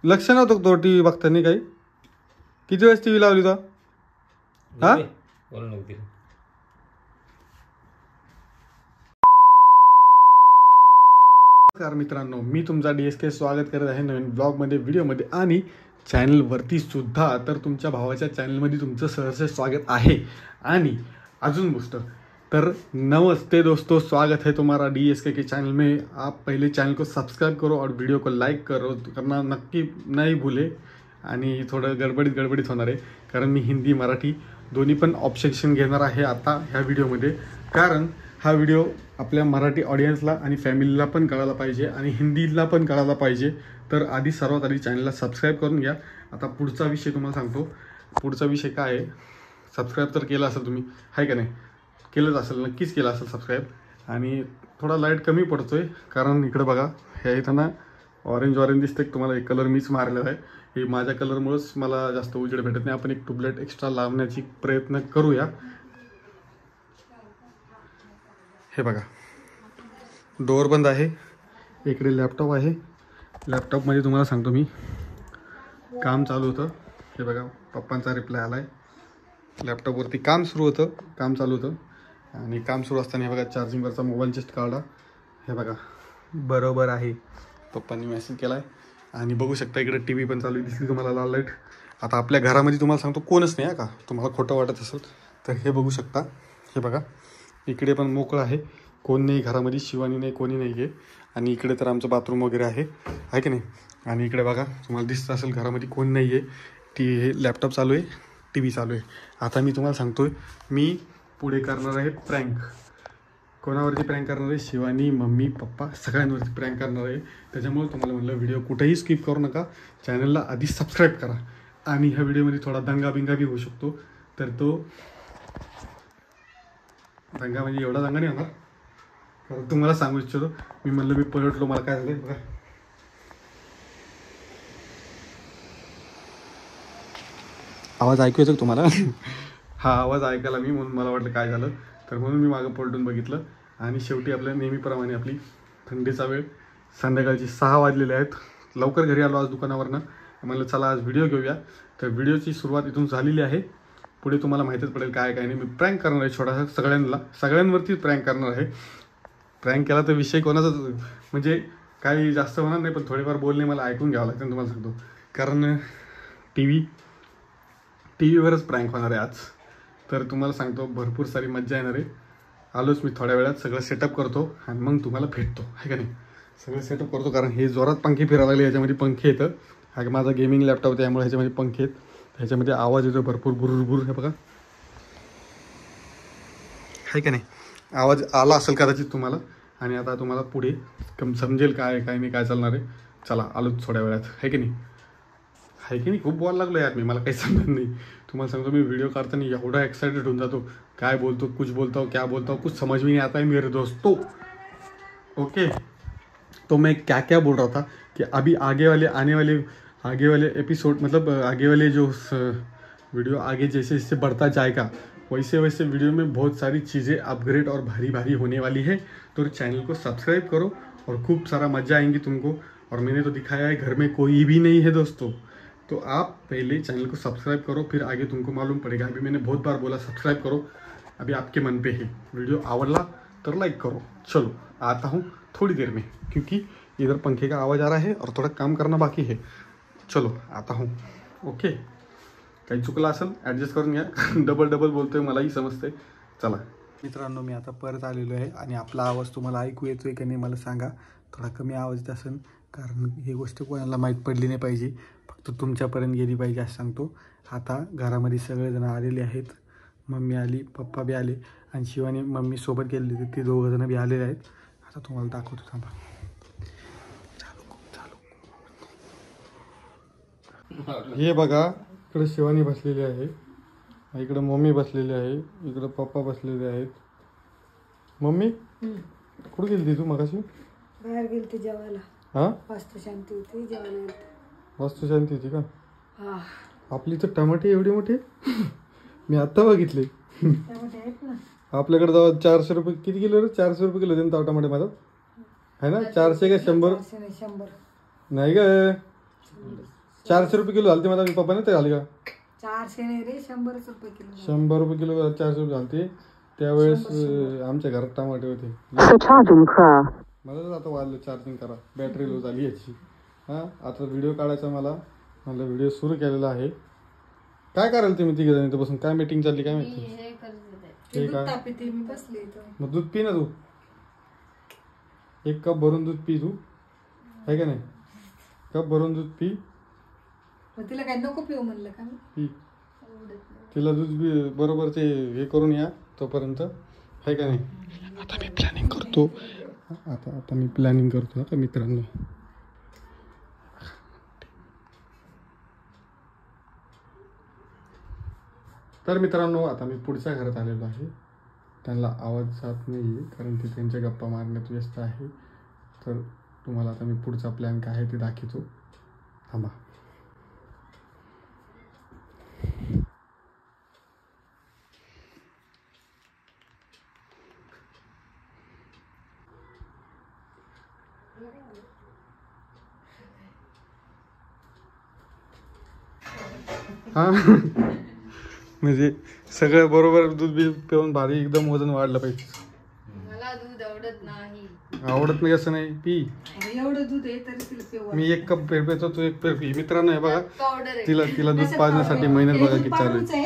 लक्ष नव्हतं तो टी व्ही बघताना काही? किती वेळेस टी व्ही लावली तो? हा नमस्कार मित्रांनो, मी तुमचा DSK स्वागत करत आहे नवीन ब्लॉगमध्ये, व्हिडिओमध्ये आणि चॅनलवरती सुद्धा. तर तुमच्या भावाच्या चॅनलमध्ये तुमचं सहर्ष स्वागत आहे. आणि अजून गोष्ट तर नमस्ते दोस्तों, स्वागत है तुम्हारा DSK के चैनल में. आप पहले चैनल को सब्सक्राइब करो और वीडियो को लाइक करना नक्की नहीं भूले. आणि थोडं गडबडीत होणार आहे कारण मी हिंदी मराठी दोन्ही पण ऑब्जेक्शन घेणार आहे आता ह्या व्हिडिओमध्ये. कारण हा व्हिडिओ आपल्या मराठी ऑडियन्सला आणि फॅमिलीला पण कळायला पाहिजे आणि हिंदीला पण कळायला पाहिजे. तर सर्वात आधी चॅनलला सबस्क्राईब करून घ्या. आता पुढचा विषय तुम्हाला सांगतो. पुढचा विषय काय आहे, सबस्क्राईब तर केलं असेल तुम्ही, आहे का नाही? केलंच असेल, नक्कीच केलं असेल सबस्क्राईब. आणि थोडा लाईट कमी पडतोय कारण इकडे बघा, ह्या इथं ना ऑरेंज दिसते तुम्हाला. एक कलर मीच मारलेला आहे. हे माझ्या कलरमुळेच मला जास्त उजेड भेटत नाही. आपण एक ट्यूबलाईट एक्स्ट्रा लावण्याची प्रयत्न करूया. हे बघा, डोअर बंद आहे. इकडे लॅपटॉप आहे. लॅपटॉपमध्ये तुम्हाला सांगतो मी काम चालू होतं. हे बघा, पप्पांचा रिप्लाय आला आहे. लॅपटॉपवरती काम चालू होतं आणि काम सुरू असताना हे बघा, चार्जिंगवरचा मोबाईल जस्ट काढला. हे बघा, बरोबर आहे, पप्पांनी मेसेज केला आहे. आणि बघू शकता इकडे TV पण चालू दिसली तुम्हाला, लाल लाईट. आता आपल्या घरामध्ये तुम्हाला सांगतो कोणच नाही आहे का, तुम्हाला खोटं वाटत असेल तर हे बघू शकता. हे बघा, इकडे पण मोकळं आहे, कोण नाही घरामध्ये, शिवानी नाही, कोणी नाही आहे. आणि इकडे तर आमचं बाथरूम वगैरे आहे की नाही. आणि इकडे बघा, तुम्हाला दिसत असेल घरामध्ये कोण नाही आहे. हे लॅपटॉप चालू आहे, TV चालू आहे. आता मी तुम्हाला सांगतोय, मी पुढे करणार आहे प्रँक. कोणावरती प्रँक करणार आहे? शिवानी, मम्मी, पप्पा सगळ्यांवरती प्रँक करणार आहे. त्याच्यामुळे तुम्हाला म्हटलं व्हिडिओ कुठेही स्किप करू नका. चॅनलला आधी सबस्क्राईब करा. आणि ह्या व्हिडिओमध्ये थोडा दंगा बी होऊ शकतो. तर तो दंगा म्हणजे एवढा दंगा नाही होणार. कारण तुम्हाला सांगू इच्छितो, मी म्हणलं मी पलटलो, मला काय झालं बघा. आवाज ऐकू येतो तुम्हाला? हा आवाज ऐकायला मी, म्हणून मला वाटलं काय झालं, तर म्हणून मी मागं पलटून बघितलं. आणि शेवटी आपल्या नेहमीप्रमाणे आपली थंडीचा वेळ, संध्याकाळची 6 वाजलेले आहेत. लवकर घरी आलो आज दुकानावरनं. म्हणलं चला आज व्हिडिओ घेऊया. तर व्हिडिओची सुरुवात इथून झालेली आहे. पुढे तुम्हाला माहीतच पडेल काय नाही. मी प्रँक करणार आहे छोटासा, सगळ्यांवरती प्रँक करणार आहे. प्रँक केला तर विषय कोणाचाच म्हणजे काही जास्त होणार नाही, पण थोडेफार बोलणे मला ऐकून घ्यावं लागतं तुम्हाला सांगतो. कारण TVवरच प्रँक होणार आहे आज. तर तुम्हाला सांगतो भरपूर सारी मज्जा येणार आहे. आलोच मी थोड्या वेळात, सगळं सेटअप करतो आणि मग तुम्हाला भेटतो, आहे का नाही? सगळं सेटअप करतो कारण हे जोरात पंखे फिरायला लागले. ह्याच्यामध्ये पंखे येतं. हा माझा गेमिंग लॅपटॉप, त्यामुळे ह्याच्यामध्ये पंखे आहेत. ह्याच्यामध्ये आवाज येतो भरपूर, बुरबुर. हे बघा, आहे का नाही? आवाज आला असेल कदाचित तुम्हाला. आणि आता तुम्हाला पुढे समजेल काय नाही, काय चालणार आहे. चला आलोच थोड्या वेळात, आहे की नाही? खूप बोलायला लागलो यार मी, मला काही समजत नाही. तुम्हाला सांगतो, मी व्हिडिओ करताना एवढा एक्साइटेड होऊन जातो, काय बोलतो, कुछ बोलता हूँ, क्या बोलता हूँ, कुछ समझ में नहीं आता है मेरे दोस्तों. ओके, तो मैं क्या बोल रहा था कि अभी आगे वाले एपिसोड, मतलब आगे वाले जो वीडियो आगे जैसे जैसे बढ़ता जाएगा, वैसे वैसे वीडियो में बहुत सारी चीज़ें अपग्रेड और भारी होने वाली है. तो चैनल को सब्सक्राइब करो और खूब सारा मज़ा आएंगी तुमको. और मैंने तो दिखाया है घर में कोई भी नहीं है दोस्तों, तो आप पहले चैनल को सब्सक्राइब करो, फिर आगे तुमको मालूम पड़ेगा. अभी मैंने बहुत बार बोला सब्सक्राइब करो, अभी आपके मन पे है. वीडियो आवडला तो लाइक करो. चलो आता हूँ थोड़ी देर में, क्योंकि इधर पंखे का आवाज़ आ रहा है और थोड़ा काम करना बाकी है. चलो आता हूँ. ओके, काही चुकलं असेल ॲडजस्ट करून घ्या. डबल बोलतोय, मलाही समजतंय. चला मित्रांनो, मी आता परत आलेलो आहे आणि आपला आवाज तुम्हाला ऐकू येतोय की नाही मला सांगा. थोडा कमी आवाज येत असेल कारण ही गोष्ट कोणाला माहीत पडली नाही पाहिजे, फक्त तुमच्यापर्यंत गेली पाहिजे असं सांगतो. आता घरामध्ये सगळेजण आलेले आहेत. मम्मी आली, पप्पा बी आले आणि शिवानी मम्मी सोबत गेलेली होती, ते दोघंजणं बी आलेले आहेत. आता तुम्हाला दाखवतो, थांबा. हे बघा, इकडे शिवानी बसलेली आहे, इकडे मम्मी बसलेली आहे, इकडे पप्पा बसलेले आहेत. मम्मी कुठे गेली तू मगाशी? बाहेर गेलती जेवायला. हा, वास्तुशांती होती, जेवण. वास्तुशांती होती का? हा. आपली तर टमाटे एवढे मोठे मी आता बघितले. टमाटे आहेत ना आपल्याकडे जाऊ 400 रुपये किती किलो रे? 400 रुपये किलो देतो टमाटे माझा, आहे ना? 400 का 100? 100 नाही ग, 400 रुपये किलो झालते. मला मी पप्पा नाही ते झाले का 400 नाही रे, 100 रुपये किलो झाले. 100 रुपये किलो 400 रुपये झालते त्यावेळेस. आमच्या घरात टमाटे होते. मला आता वाढलं चार्जिंग करा, बॅटरी लो झाली याची. हां आता व्हिडिओ काढायचा मला व्हिडिओ सुरू केलेला आहे. काय करायला तुम्ही तिघे जण इथं बसून? काय मीटिंग चालली काय माहिती? ते दूध तापीते, मी बसले इथं. मग दूध पी ना तू. 1 कप भरून दूध पी तू, आहे का नाही? कप भरून दूध पी. मग तिला काय नको पिऊ म्हणलं का मी? पी. तिला दूध बरोबर ते हे करून या तोपर्यंत, आहे का नाही? आता मी प्लॅनिंग करतो. आता मी प्लॅनिंग करतो आता मित्रांनो. तर मित्रांनो आता मी पुढच्या घरात आलेलो आहे. त्यांना आवाज जात नाही आहे कारण ते त्यांच्या गप्पा मारण्यात व्यस्त आहे. तर तुम्हाला आता मी पुढचा प्लॅन काय आहे ते दाखवतो. थांबा. हा म्हणजे सगळं बरोबर दूध बी पिऊन भारी एकदम वजन वाढलं पाहिजे. मला दूध आवडत नाही. आवडत नाही असं नाही, पी. एवढं दूध आहे तरी तिला पिऊ. मी 1 कप पेरतो, तू 1 पेर पी. मित्रांनो हे बघा पावडर आहे. तिला दूध पाजण्यासाठी मेहनत बघा किती चालू आहे.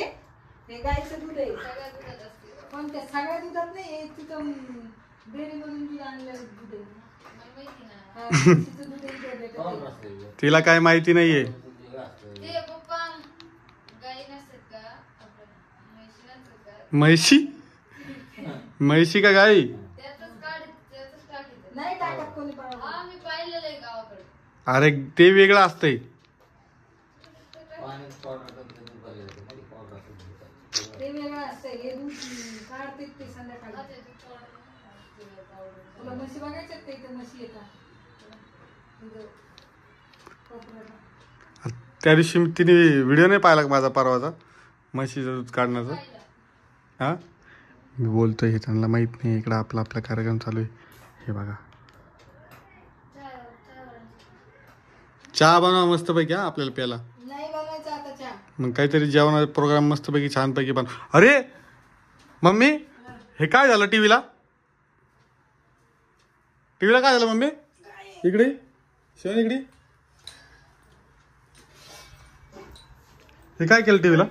हे गाईचं दूध आहे, सगळ्या दुधात असते. पण त्या सगळ्या दुधात नाही, तिथं डेअरी मधून दूध आणलेलं दूध आहे. मला माहिती ना. हा, तिचं दूध आहे इथे भेटतं. तिला काय माहिती नाहीये. ते पप्पा गाई नसतात का आपल्या, म्हशी नसतात का? म्हैशी का गाई? नाही टाकत कोणी पण. हा मी पाहिलेलं आहे गावाकडे. अरे ते वेगळं असतंय. ते वेगळं असतंय. हे दूध काढते ते संध्याकाळी. तुला म्हशी बघायच्यात का? इथं म्हशी येतात. त्या दिवशी तिने व्हिडिओ नाही पाहिला का माझा परवाचा म्हशीचं दूध काढण्याचा? हा मी बोलतोय हे त्यांना माहित नाही. इकडं आपला कार्यक्रम चालू आहे. हे बघा चहा बनवा मस्तपैकी. हा आपल्याला प्यायला नाही बनवायचं आता चहा. मग काहीतरी जेवणाचा प्रोग्राम मस्तपैकी छानपैकी बन. अरे मम्मी हे काय झालं टीव्हीला? काय झालं मम्मी? इकडे शिवानी इकडे. हे काय केलं टीव्हीला?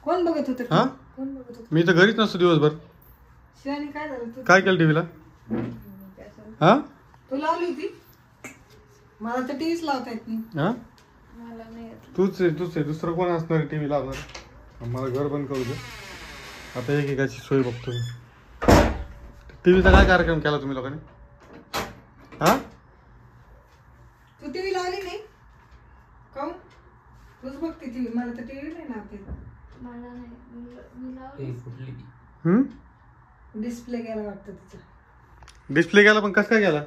कोण बघत होतं? हा कोण बघत होतं? मी तर घरीच नसतो दिवसभर. शिवानी काय झालं? तू काय केलं टीव्हीला? हा तू लावली होती? मला तर टीव्हीच लावता येत नाही. हा मला नाही. तूच आहे दुसरं कोण असणार टीव्ही लावणार? मला घर बंद करू दे. आता एकेकाची सोय बघतो मी. टीव्हीचा काय कार्यक्रम केला तुम्ही लोकांनी? हा तू टीव्ही लावली नाही? काऊन? तूच बघते टीव्ही. मला तर टीव्ही नाही लावते. मला नाही. मी लावली. डिस्प्ले गेला वाटतं तिचा. डिस्प्ले गेला पण कसं काय गेला?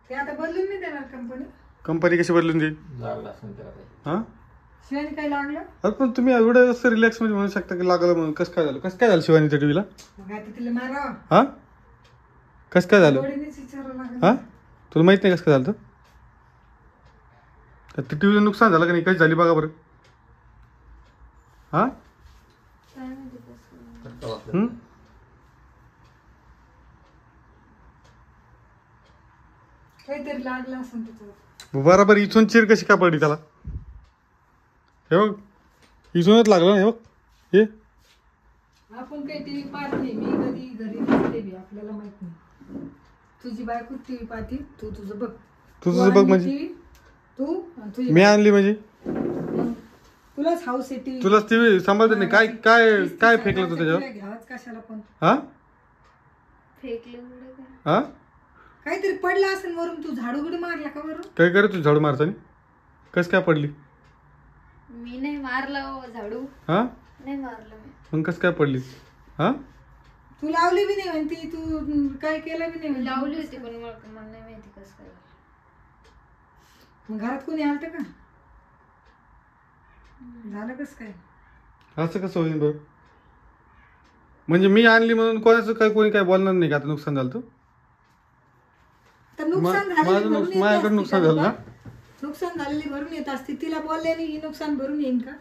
ते आता बदलून नाही देणार कंपनी कशी बदलून देईल? हा शिवानी काय लागलं? अरे पण तुम्ही एवढं असं रिलॅक्स मध्ये म्हणू शकता की लागलं म्हणून. कसं काय झालं शिवानीच्या टीव्हीला? मग आता तिला मारा. हा कसं काय झालं? गोडीनेच विचारावं लागलं. हा तुला माहित नाही कसं काय झालं? तर ते टीव्हीला नुकसान झालं का नाही? कशी झाली बघा बरं. हा काहीतरी लागलं असं तिचं. बरोबर इथून चिर कशी का पडली त्याला? हे बघ इथूनच लागलं ना. हे बघ हे आपण काही टीव्ही पाहत नाही. मी कधी घरी नसते बी, आपल्याला माहित नाही. तुझी बायको टीव्ही पाहती. तू तुझं बघ. तुझं बघ म्हणजे TV, तू आणि तुझी मी आणली म्हणजे मग तुलाच हाऊस आहे टीव्ही. तुलाच टीव्ही सांभाळते नाही. काय काय काय फेकलं तू त्याच्यावर? घ्यावाच कशाला पण. हा फेकलं हा काहीतरी पडलं असेल वरून. तू झाडू गुडू मारला का वरून? काय करे तू झाडू मारतानी? कस काय पडली? मी नाही मारला झाडू. हा नाही मारलं मी. मग कस काय पडली? हा तू लावली बी नाही म्हणती. तू काय केलं बी नाही. लावली होती पण मला नाही माहिती कसं काय. मग घरात कोणी आलतं का? झालं कसं काय? असं कसं होईल बरं? म्हणजे मी आणली म्हणून कोणाचं काय कोणी काय बोलणार नाही का? आता नुकसान झालं तर तर नुकसान झालं माझ्याकडे नुकसान झालं ना. नुकसान झालेली भरून येत असते, तिला बोलल्याने ही नुकसान भरून येईन का?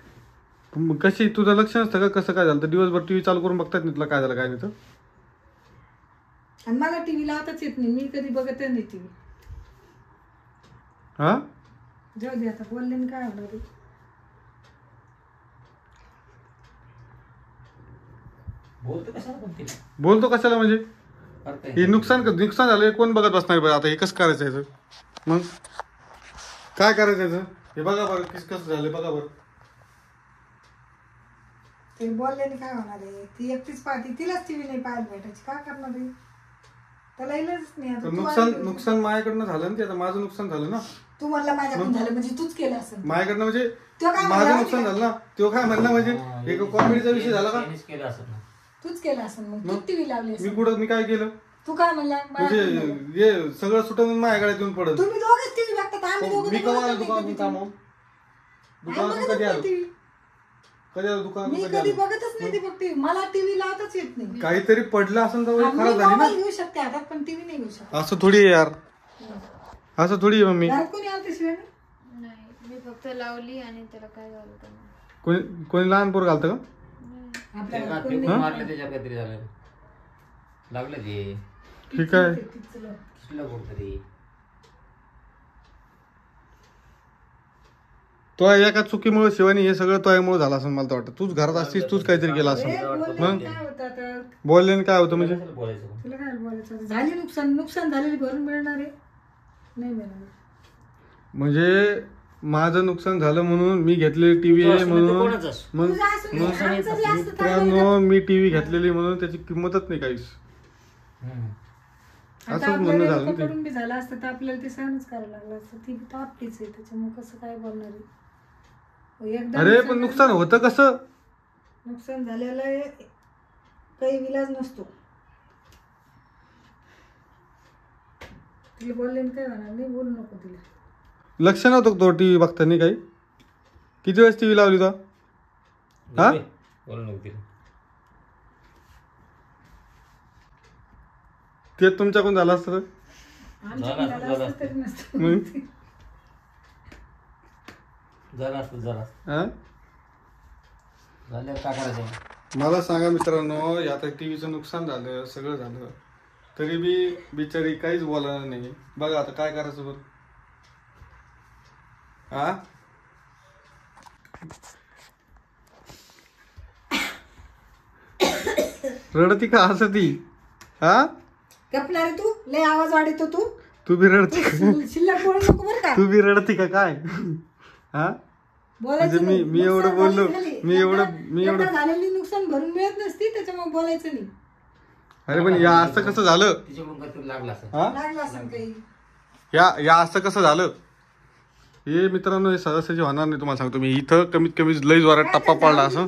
मग कशी तुझं लक्ष नसतं का कसं काय झालं तर दिवसभर टीव्ही चालू करून बघतात नाही तुला काय झालं काय नाही तर आणि मला टीव्ही लावताच येत नाही, मी कधी बघतच नाही टीव्ही. हा जाऊ दे आता, बोलल्याने काय होणार आहे? बोलतो कशाला म्हणजे हे नुकसान झालं कोण बघत बसणार बरं आता हे कसं करायचं याचं मग काय करायचं याचं हे बघा बरं कसं झालं बघा बरं ते बोलल्याने काय होणार आहे? ती एकटीच पाहते, तिलाच टीव्ही नाही पाहायला भेटायची, काय करणार आहे? त्याला इलाजच नाही आता. नुकसान माझ्याकडनं झालं ना ते आता माझं नुकसान झालं ना. तू म्हणला माझ्याकडून झालं म्हणजे तूच केलं असं माझ्याकडनं म्हणजे माझं नुकसान झालं ना. तो काय म्हणला म्हणजे एक कॉमेडीचा विषय झाला का? तूच केलं असं मग तू टीव्ही लावली. मी काय केलं? तू काय म्हणला म्हणजे हे सगळं सुटून माझ्याकडे येऊन पडत. तुम्ही दोघेच टीव्ही बघतात, आम्ही दोघं मी कवा आलो दुकानातून कामावून? दुकानातून कधी आलो दुकानातून? मी कधी बघतच नाही ती बघ, मला टीव्ही लावताच येत नाही. काहीतरी पडलं असं तर खराब झाली ना. मोबाईल घेऊ शकते हातात पण टीव्ही नाही घेऊ शकत. असं थोडी आहे यार, असं थोडी आहे मम्मी. घरात कोणी आलं शिवाय नाही, मी फक्त लावली आणि त्याला काय झालं तर कोणी लहान पोर घालतं का? आपल्याला मारलं त्याच्या काहीतरी झालं लागलं ते ठीक आहे. किसलं कुठतरी. तो एका चुकीमुळे शिवानी हे सगळं तोयामुळे झालं असं मला तर वाटतं. तूच घरात असतीस तूच काहीतरी केलं असं. मग काय होतं आता? बोलल्याने काय होतं म्हणजे? बोलायचं तुला काय बोलायचं? झाली नुकसान झालेली भरून मिळणार आहे? नाही मिळणार. म्हणजे माझं नुकसान झालं म्हणून मी घेतलेली टीव्ही आहे म्हणून मग मित्रांनो मी टीव्ही घेतलेली म्हणून त्याची किंमतच नाही काहीच. असंच म्हणणं झालं ना ते. कडून बी झालं असतं तर आपल्याला ते सहनच करायला लागलं असतं. ती तर आपलीच आहे त्याच्यामुळे कसं काय बोलणार आहे? एकदा अरे पण नुकसान होतं कसं? नुकसान झालेलं आहे, काही विलाज नसतो. तिला बोलले काय होणार नाही, बोलू नको तिला. लक्ष नव्हतं तो टीव्ही बघताना काही? किती वेळेस टीव्ही लावली तो? हा बोलू नको तिला. ते तुमच्याकडून झालं असतं तर? आमच्याकडे झालं असतं तरी नसतं. मग? झालं असतं हा? झालं काय करायचं? मला सांगा मित्रांनो, आता टीव्हीचं नुकसान झालं सगळं झालं तरी बी बिचारी काहीच बोलणार नाही. बघा आता काय करायचं बरं? हा रडती का हसती? हा गपणार आहे तू, लय आवाज वाढतो तू. तू बी रडती का? शिल्लक बोलू नको बरं का. तू बी रडती का काय? हा म्हणजे मी एवढं बोललो, मी एवढं झालेली नुकसान भरून मिळत नसती त्याच्यामुळे बोलायचं नाही. अरे पण या असं कसं झालं? तिच्याकडून काहीतरी लागलं असं. हा लागलं असं काही. या असं कसं झालं? हे मित्रांनो हे सहजासहजी होणार नाही. तुम्हाला सांगतो मी, इथं कमीत कमी लय जोरात टप्पा पडला असं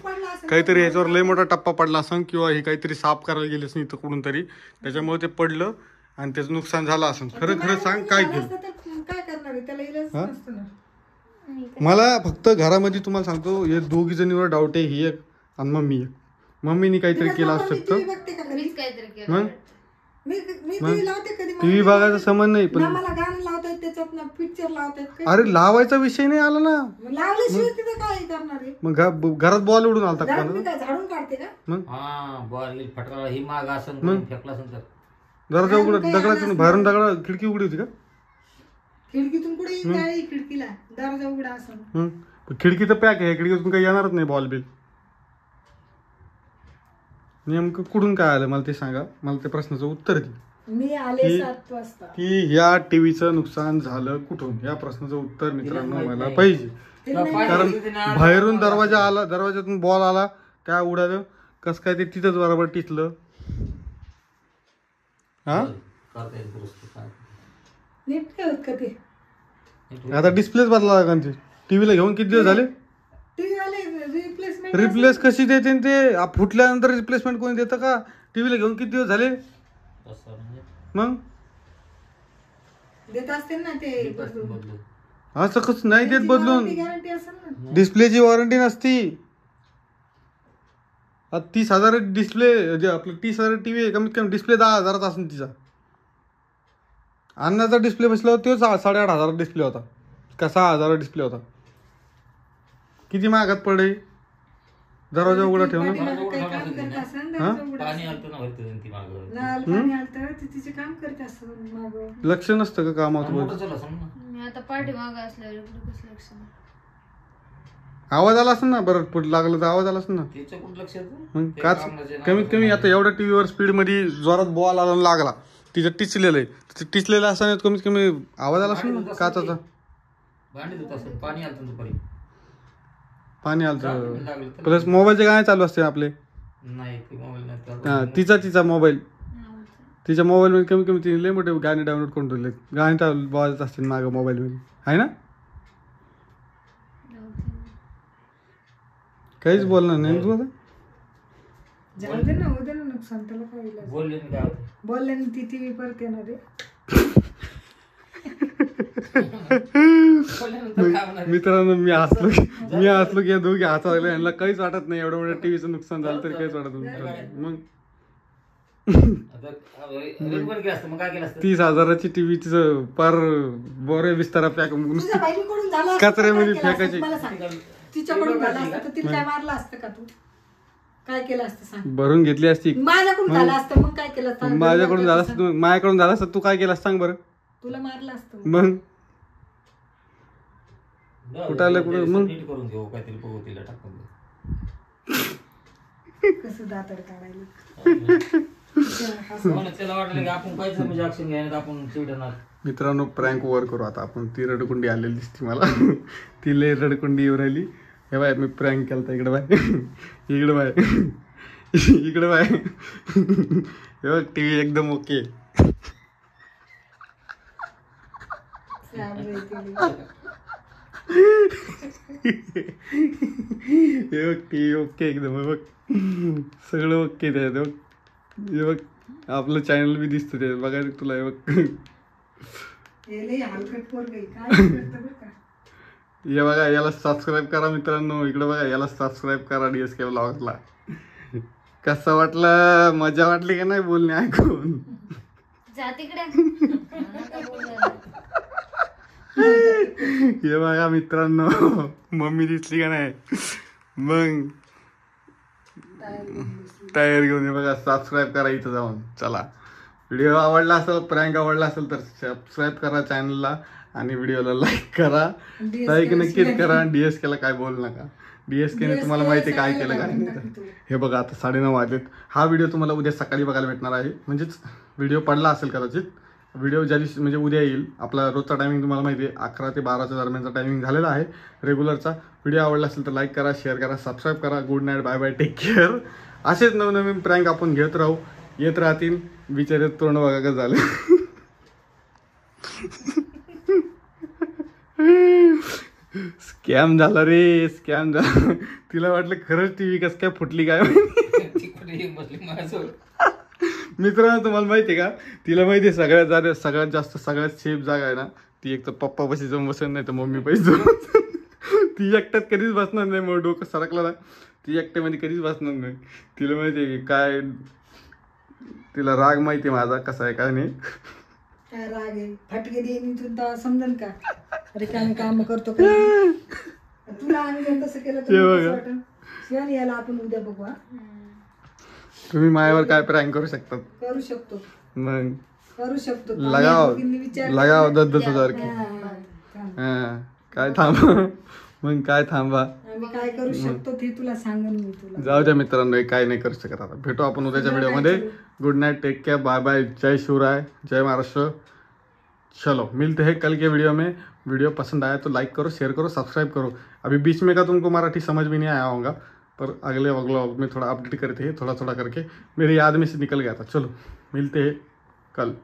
काहीतरी, याच्यावर लय मोठा टप्पा पडला असं किंवा हे काहीतरी साफ करायला गेले असं इथं कुठून तरी, त्याच्यामुळे ते पडलं आणि त्याचं नुकसान झालं असं. खरं सांग काय केलं? काय करणार आहे त्याला, इलाज नसतो ना. मला फक्त घरामध्ये तुम्हाला सांगतो हे दोघी जणीवर डाऊट आहे, ही एक आणि मम्मी एक. मम्मीनी काहीतरी केलं असू शकतं. मीच काहीतरी केलं. मग मी टीव्ही लावते कधी, टीव्ही बघायचा संबंध नाही पण ना मला गाणं लावतायत त्याच्यात ना पिक्चर लावतायत. अरे लावायचा विषय नाही आला ना. लावल्याशिवाय तिथं काय करणार आहे? मग घरात बॉल उडून आलता का? घरात मी काय झाडून काढते का? मग हा बॉल फटका ही माग असं फेकला असं तर घराच्या उघड दगडातून बाहेरून दगडा खिडकी उघडी होती का? खिडकीतून कुठे येईल? खिडकीला दरवाजा उघडा असं. खिडकी तर पॅक आहे, खिडकीतून काही येणारच नाही बॉल बिल. नेमकं कुठून काय आलं मला ते सांगा, मला त्या प्रश्नाचं उत्तर दे. मी आले 7 वाजता. की या टीव्हीचं नुकसान झालं कुठून, या प्रश्नाचं उत्तर मित्रांनो मला पाहिजे. कारण बाहेरून दरवाजा आला, दरवाजातून बॉल आला, काय उडालं कस काय ते तिथंच बरोबर टिचलं. हा नीट काय होत का ते? आता डिस्प्लेच बदला लागला. टीव्हीला घेऊन किती दिवस झाले? टीव्ही वाले रिप्लेसमेंट रिप्लेस कशी देते ते? फुटल्यानंतर रिप्लेसमेंट कोणी देतं का? टीव्हीला घेऊन किती दिवस झाले? मग देत असतील ना ते बदलून. असं कसं नाही देत बदलून? गॅरंटी असेल ना. डिस्प्लेची वॉरंटी नसती. 30,000 डिस्प्ले, जे आपलं 30,000 टीव्ही आहे, कमीत कमी डिस्प्ले 10,000 असेल तिचा. अन्नाचा डिस्प्ले बसला होता तो 8,500 डिस्प्ले होता. का 6,000 डिस्प्ले होता? किती महागात पडे? दरवाजा उघडा ठेव ना. काही काम करत असेल दरवाजा उघडा पाणी आलतं ना वरती ती मागं. नळ पाणी आलं ती तिचे काम करत असं माग लक्ष नसतं का कामात? मोटर चालू असेल ना. मी आता पाठीमागं असल्यावर इकडे कसं लक्ष नाही. आवाज आला असेल ना, बरं पुढे लागलं तर आवाज आला असेल ना. त्याच्या कुठं लक्ष येतं? मग ते काच कामाचे नाव कमीत कमी आता एवढ्या टीव्हीवर स्पीड मध्ये जोरात बॉल आला लागला, तिचं टिचलेलं आहे, तिचं टिचलेलं असताना कमीत कमी आवाज आला असेल ना काचाचा. भांडी धुत असत, पाणी आलं दुपारी. पाणी आलं लागलं तर प्लस मोबाईलचे गाणे चालू असते आपले. नाही ते मोबाईल नाही चालू. हा, तिचा मोबाईल, तिच्या मोबाईल मध्ये कमी कमी तिने लय मोठे गाणे डाउनलोड करून ठेवले. गाणे चालू वाजत असतील मागं मोबाईल मध्ये, आहे ना? काहीच बोलणार नाही तू आता. जाऊ दे ना, होऊ दे ना नुकसान, त्याला काय इलाज. बोलले ना काय होतं? बोलल्याने ती टीव्ही परत येणार आहे. बोलल्यानंतर काय होणार? मित्रांनो मी हसलो की या दोघी हसायला यांना काहीच वाटत नाही. एवढं मोठ्या टीव्हीचं नुकसान झालं तरी काहीच वाटत नाही. मग आता रेनकोट केलं असतं, मग काय केलं असतं? 30,000ची टीव्ही तिचं पार बोरे बिस्तारा पॅक तुझ्या बहिणीकडून झालं असतं तर कचऱ्यामध्ये काय केलं असतं? फेकायची. मला सांग. तिच्याकडून झालं असतं तर तिला काय मारलं असतं का? तू काय केलं असतं सांग. भरून घेतली असती. माझ्याकडून झालं असतं मग काय केलं असतं? माझ्याकडून झालं असतं, माझ्याकडून झालं असतं, तू काय केलं सांग बरं. तुला मारलं असतं. मग जाऊ दे, कुठं आलं, कुठं मग? नीट करून घेऊ, काहीतरी बघू तिला टाकून देऊ. कसं दातड काढायला. हो ना, त्याला वाटलं की आपण काहीच म्हणजे ऍक्शन घ्यायला तर आपण चिडणार. मित्रांनो प्रँक ओव्हर करू आता आपण. ती रडकुंडी आलेली दिसती मला. ती लय रडकुंडी येऊ राहिली. हे बाय मी प्रँक केलता. इकडे बाय, इकडे बाय, इकडे बाय. हे बघ टीव्ही एकदम ओके. हे बघ टीव्ही ओके एकदम. हे बघ सगळं ओके त्याच्यात. बघ हे बघ आपलं चॅनल बी दिसतं त्याच्यात बघायला तुला. हे बघ हलकट पोरगं आहे. काय करतं बरं का? हे बघा, याला सबस्क्राईब करा मित्रांनो. इकडे बघा, याला सबस्क्राईब करा DSK व्लॉग्सला. कसं वाटलं? मजा वाटली का नाही बोलणे ऐकून? जा तिकडे. हे बघा मित्रांनो, मम्मी दिसली का नाही? मग टायर घेऊन. हे बघा सबस्क्राईब करा इथं जाऊन. चला, व्हिडिओ आवडला असेल, प्रँक आवडला असेल तर सबस्क्राईब करा चॅनलला आणि व्हिडिओला लाईक करा. लाईक नक्कीच करा. DSKला काय बोलू नका. DSKने तुम्हाला माहिती काय केलं काय नाही. हे बघा आता 9:30 वाजलेत. हा व्हिडिओ तुम्हाला उद्या सकाळी बघायला भेटणार आहे. म्हणजेच व्हिडिओ पडला असेल कदाचित. व्हिडिओ ज्या दिवशी म्हणजे उद्या येईल. आपला रोजचा टायमिंग तुम्हाला माहिती आहे, 11 ते 12च्या दरम्यानचा टायमिंग झालेला आहे रेग्युलरचा. व्हिडिओ आवडला असेल तर लाईक करा, शेअर करा, सबस्क्राईब करा. Good night, bye bye, take care. असेच नवनवीन प्रँक आपण घेत राहू, येत राहतील. बिचारे तोंड बघा का झालं. स्कॅम झाला रे, स्कॅम झाला. तिला वाटलं खरंच टीव्ही कसं काय फुटली काय. ती कुठे येऊन बसली माझ्यासोबत. मित्रांनो तुम्हाला माहिती आहे का, तिला माहिती आहे सगळ्यात जास्त सगळ्यात सेफ जागा आहे ना ती, एक तर पप्पा पैसे जाऊन बसत नाही तर मम्मी पैसे जाऊन. ती एकट्यात कधीच बसणार नाही. मग डोकं सरकला ना, ती एकट्यामध्ये कधीच बसणार नाही. तिला माहिती आहे काय, तिला राग माहिती आहे माझा कसा आहे काय नाही. काय राग आहे? फटके देईन तुला समजन का? अरे काय काम करतो का? तुला आम्ही जर तसं केलं तर शिवाय याला आपण उद्या बघू. हा तुम्ही माझ्यावर काय प्रँक करू शकतात? करू शकतो, मग करू शकतो. लगाव 10,000 की. काय थांबा, मग काय थांबा. आम्ही काय करू शकतो ते तुला सांगन मी. तुला जाऊ द्या मित्रांनो, काय नाही करू शकत. आता भेटू आपण उद्याच्या व्हिडिओमध्ये. Good night, take care, bye bye, जय शिवराय, जय महाराष्ट्र. चलो मिलते हैं कल के वीडियो में. वीडियो पसंद आया तो लाइक करो, शेयर करो, सब्सक्राइब करो. अभी बीच में का तुमको मराठी समझ भी नहीं आया होगा, पर अगले व्लॉग में थोड़ा अपडेट करते हैं, थोड़ा थोड़ा करके मेरी याद में से निकल गया था. चलो मिलते हैं कल.